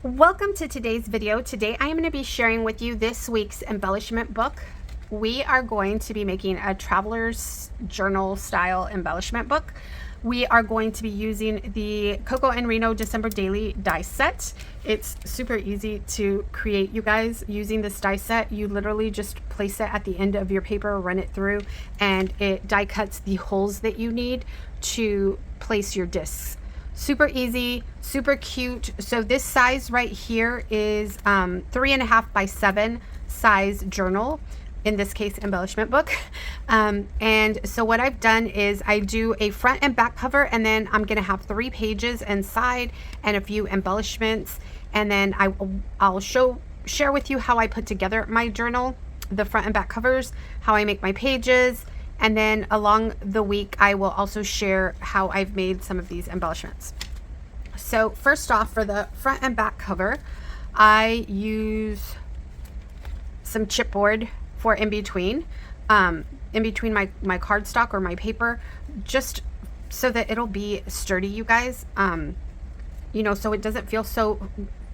Welcome to today's video. Today I am going to be sharing with you this week's embellishment book. We are going to be making a traveler's journal style embellishment book. We are going to be using the Coco and Reno December Daily die set. It's super easy to create, you guys, using this die set. You literally just place it at the end of your paper, run it through, and it die cuts the holes that you need to place your discs. Super easy, super cute. So this size right here is 3.5 by 7 size journal, in this case embellishment book. And so what I've done is I do a front and back cover, and then I'm gonna have 3 pages inside and a few embellishments, and then I'll share with you how I put together my journal, the front and back covers, how I make my pages. And then along the week, I will also share how I've made some of these embellishments. So first off, for the front and back cover, I use some chipboard for in between my cardstock or my paper, just so that it'll be sturdy, you guys. You know, so it doesn't feel so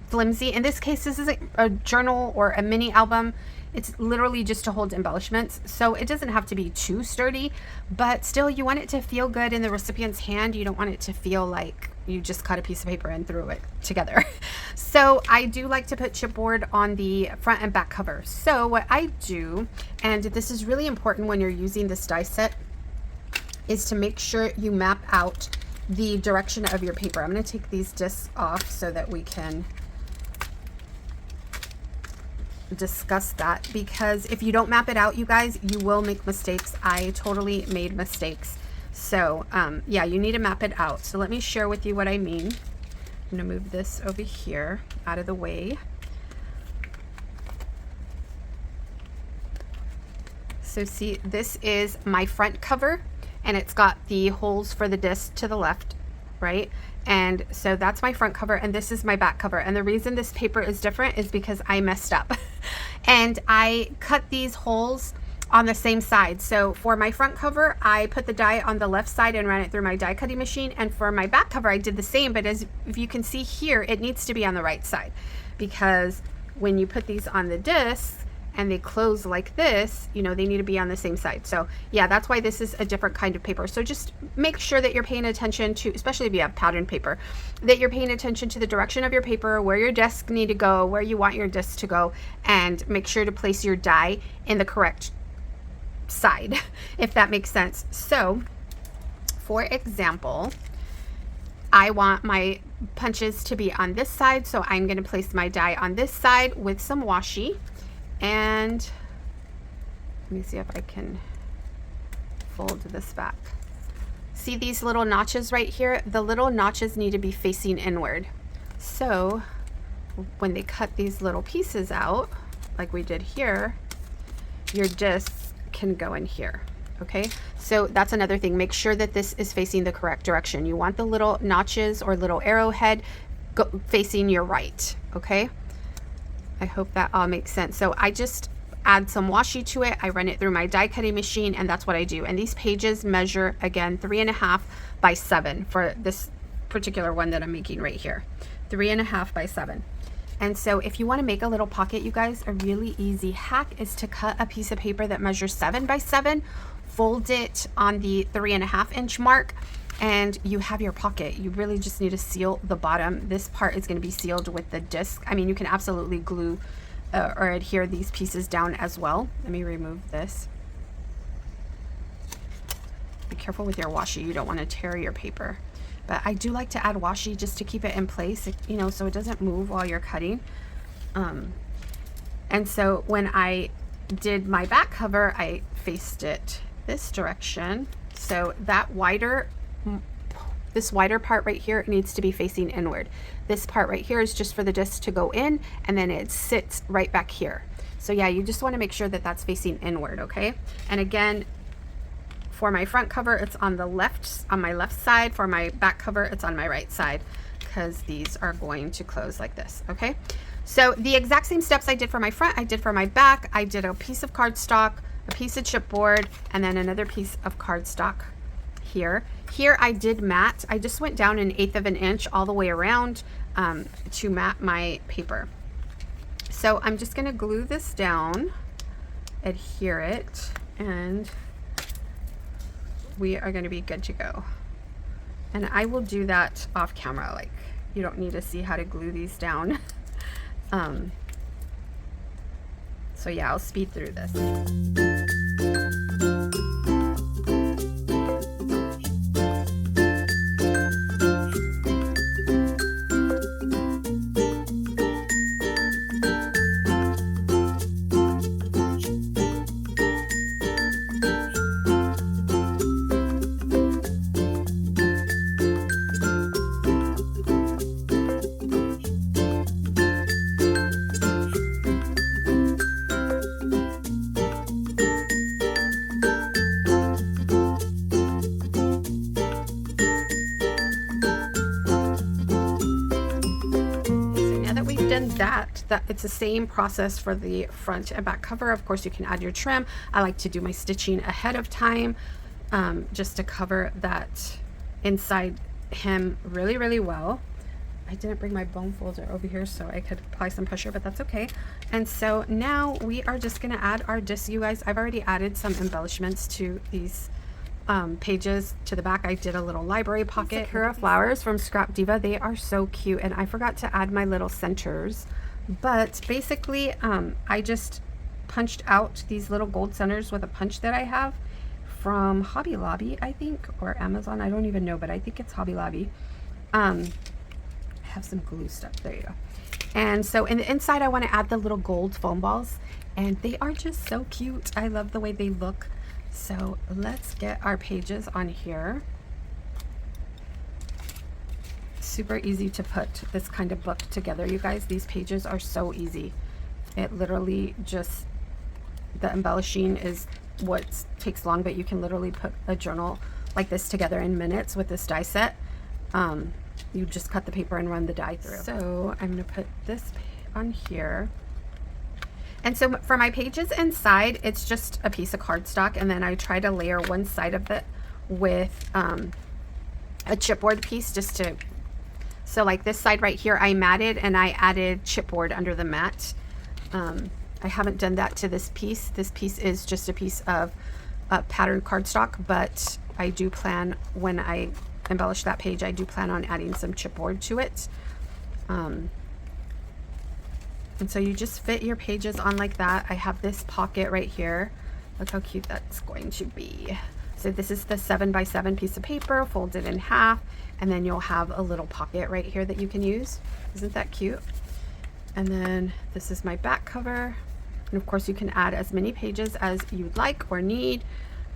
flimsy. In this case, this isn't a journal or a mini album. It's literally just to hold embellishments, so it doesn't have to be too sturdy, but still you want it to feel good in the recipient's hand. You don't want it to feel like you just cut a piece of paper and threw it together. So I do like to put chipboard on the front and back cover. So what I do, and this is really important when you're using this die set, is to make sure you map out the direction of your paper. I'm going to take these discs off so that we can discuss that, because if you don't map it out, you guys, you will make mistakes. I totally made mistakes. So yeah, you need to map it out. So let me share with you what I mean. I'm gonna move this over here out of the way. So see, this is my front cover, and it's got the holes for the disc to the left, right? And so that's my front cover, and this is my back cover. And the reason this paper is different is because I messed up and I cut these holes on the same side. So for my front cover, I put the die on the left side and ran it through my die cutting machine. And for my back cover, I did the same, but as if you can see here, it needs to be on the right side, because when you put these on the disc and they close like this, you know, they need to be on the same side. So yeah, that's why this is a different kind of paper. So just make sure that you're paying attention to, especially if you have patterned paper, that you're paying attention to the direction of your paper, where your discs need to go, where you want your discs to go, and make sure to place your die in the correct side, if that makes sense. So for example, I want my punches to be on this side, so I'm going to place my die on this side with some washi. And let me see if I can fold this back. See these little notches right here? The little notches need to be facing inward. So when they cut these little pieces out, like we did here, your discs can go in here. Okay, so that's another thing. Make sure that this is facing the correct direction. You want the little notches or little arrowhead facing your right. Okay, I hope that all makes sense. So I just add some washi to it. I run it through my die cutting machine, and that's what I do. And these pages measure, again, 3.5 by 7 for this particular one that I'm making right here. 3.5 by 7. And so if you want to make a little pocket, you guys, a really easy hack is to cut a piece of paper that measures 7 by 7, fold it on the 3.5 inch mark, and you have your pocket. You really just need to seal the bottom. This part is going to be sealed with the disc. I mean, you can absolutely glue or adhere these pieces down as well. Let me remove this. Be careful with your washi. You don't want to tear your paper. But I do like to add washi just to keep it in place, you know, so it doesn't move while you're cutting. And so when I did my back cover, I faced it this direction. So that this wider part right here needs to be facing inward. This part right here is just for the disc to go in, and then it sits right back here. So yeah, you just want to make sure that that's facing inward. Okay, and again, for my front cover, it's on the left, on my left side. For my back cover, it's on my right side, because these are going to close like this. Okay, so the exact same steps I did for my front, I did for my back. I did a piece of cardstock, a piece of chipboard, and then another piece of cardstock here. Here I did mat. I just went down 1/8 of an inch all the way around to mat my paper. So I'm just gonna glue this down, adhere it, and we are gonna be good to go. And I will do that off camera. Like, you don't need to see how to glue these down. So yeah, I'll speed through this. That it's the same process for the front and back cover. Of course, you can add your trim. I like to do my stitching ahead of time, just to cover that inside hem really well. I didn't bring my bone folder over here so I could apply some pusher, but that's okay. And so now we are just gonna add our disc. You guys, I've already added some embellishments to these pages. To the back I did a little library pocket. Sakura flowers from Scrap Diva. They are so cute, and I forgot to add my little centers, but basically I just punched out these little gold centers with a punch that I have from Hobby Lobby, I think, or Amazon. I don't even know, but I think it's Hobby Lobby. I have some glue stuff. There you go. And so in the inside I want to add the little gold foam balls, and they are just so cute. I love the way they look. So let's get our pages on here. Super easy to put this kind of book together, you guys. These pages are so easy. It literally just, the embellishing is what takes long, but you can literally put a journal like this together in minutes with this die set. You just cut the paper and run the die through. So I'm going to put this on here. And so for my pages inside, it's just a piece of cardstock, and then I try to layer one side of it with a chipboard piece, just to, so like this side right here I matted and I added chipboard under the mat. I haven't done that to this piece. This piece is just a piece of patterned cardstock, but I do plan, when I embellish that page, I do plan on adding some chipboard to it. And so you just fit your pages on like that. I have this pocket right here. Look how cute that's going to be. So this is the 7x7 piece of paper folded in half, and then you'll have a little pocket right here that you can use. Isn't that cute? And then this is my back cover. And of course you can add as many pages as you'd like or need.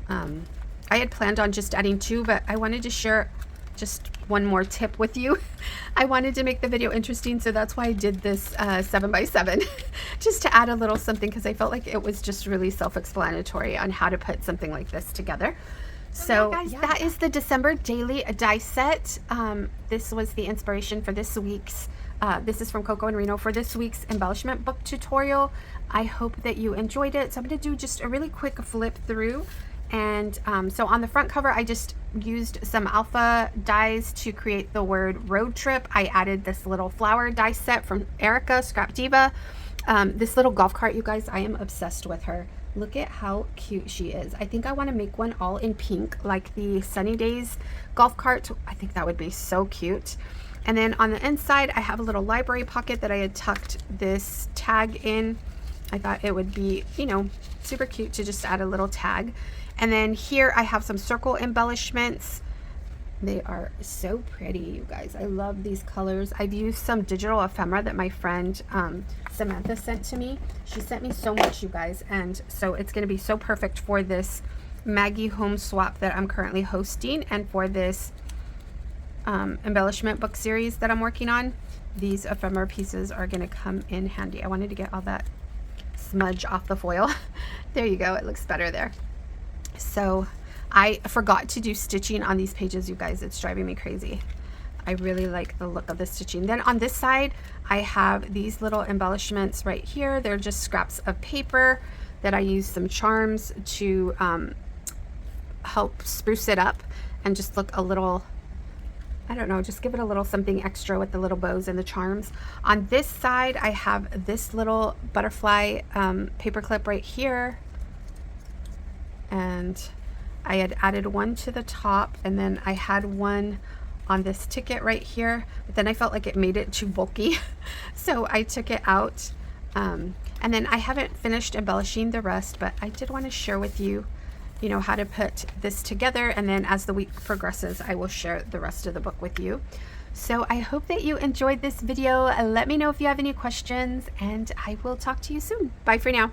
I had planned on just adding 2, but I wanted to share just one more tip with you. I wanted to make the video interesting, so that's why I did this 7x7 just to add a little something, because I felt like it was just really self-explanatory on how to put something like this together. So yeah, guys, that is the December daily die set. This was the inspiration for this week's this is from Coco and Reno for this week's embellishment book tutorial. I hope that you enjoyed it. So I'm going to do just a really quick flip through. And so on the front cover, I just used some alpha dies to create the word road trip. I added this little flower die set from Erica, Scrap Diva. This little golf cart, you guys, I am obsessed with her. Look at how cute she is. I think I want to make one all in pink, like the Sunny Days golf cart. I think that would be so cute. And then on the inside, I have a little library pocket that I had tucked this tag in. I thought it would be, you know, super cute to just add a little tag. And then here I have some circle embellishments. They are so pretty, you guys. I love these colors. I've used some digital ephemera that my friend Samantha sent to me. She sent me so much, you guys, and so it's going to be so perfect for this Maggie home swap that I'm currently hosting, and for this embellishment book series that I'm working on. These ephemera pieces are going to come in handy. I wanted to get all that smudge off the foil. There you go. It looks better there. So I forgot to do stitching on these pages, you guys. It's driving me crazy. I really like the look of the stitching. Then on this side, I have these little embellishments right here. They're just scraps of paper that I use some charms to help spruce it up. and just look a little, I don't know, just give it a little something extra with the little bows and the charms. On this side, I have this little butterfly paper clip right here. And I had added one to the top, and then I had one on this ticket right here, but then I felt like it made it too bulky. So I took it out. And then I haven't finished embellishing the rest, but I did want to share with you, you know, how to put this together. And then as the week progresses, I will share the rest of the book with you. So I hope that you enjoyed this video. Let me know if you have any questions, and I will talk to you soon. Bye for now.